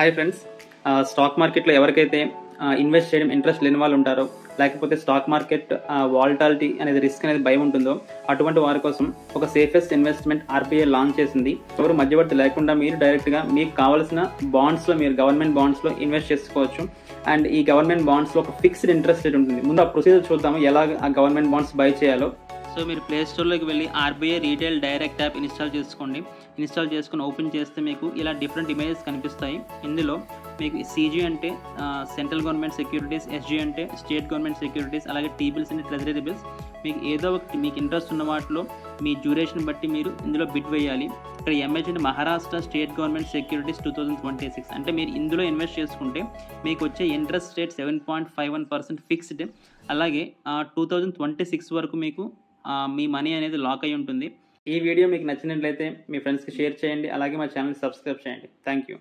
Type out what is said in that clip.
Hi friends, stock మార్కెట్లో ఎవరికైతే invest చేయడం ఇంట్రెస్ట్ లేని వాళ్ళు ఉంటారో, లేకపోతే స్టాక్ మార్కెట్ వాలటాలిటీ అనేది రిస్క్ అనేది భయం ఉంటుందో అటువంటి వారి కోసం ఒక సేఫెస్ట్ ఇన్వెస్ట్మెంట్ ఆర్బీఐ లాంచ్ చేసింది. ఎవరు మధ్యవర్తి లేకుండా మీరు డైరెక్ట్గా మీకు కావాల్సిన బాండ్స్లో మీరు గవర్నమెంట్ బాండ్స్లో ఇన్వెస్ట్ చేసుకోవచ్చు. అండ్ ఈ గవర్నమెంట్ బాండ్స్లో ఒక ఫిక్స్డ్ ఇంట్రెస్ట్ రేట్ ఉంటుంది. ముందు ఆ ప్రొసీజర్ చూద్దాము ఎలా ఆ గవర్నమెంట్ బాండ్స్ బై చేయాలో. సో మీరు ప్లే స్టోర్లోకి వెళ్ళి RBI retail direct app install చేసుకోండి. ఇన్స్టాల్ చేసుకుని ఓపెన్ చేస్తే మీకు ఇలా డిఫరెంట్ ఇమేజెస్ కనిపిస్తాయి. ఇందులో మీకు సీజీ అంటే సెంట్రల్ గవర్నమెంట్ సెక్యూరిటీస్, ఎస్జీ అంటే స్టేట్ గవర్నమెంట్ సెక్యూరిటీస్, అలాగే టీ బిల్స్ అంటే ట్రెజరీ బిల్స్. మీకు ఏదో ఒకటి మీకు ఇంట్రెస్ట్ ఉన్న వాటిలో మీ డ్యూరేషన్ బట్టి మీరు ఇందులో బిడ్ వేయాలి. ఇక్కడ ఎంహెచ్ అంటే మహారాష్ట్ర స్టేట్ గవర్నమెంట్ సెక్యూరిటీస్ 2026 అంటే మీరు ఇందులో ఇన్వెస్ట్ చేసుకుంటే మీకు వచ్చే ఇంట్రెస్ట్ రేట్ 7.51% ఫిక్స్డ్. అలాగే 2026 వరకు మీకు మీ మనీ అనేది లాక్ అయి ఉంటుంది. ఈ వీడియో మీకు నచ్చినట్లయితే మీ ఫ్రెండ్స్కి షేర్ చేయండి. అలాగే మా ఛానల్ని సబ్స్క్రైబ్ చేయండి. Thank you.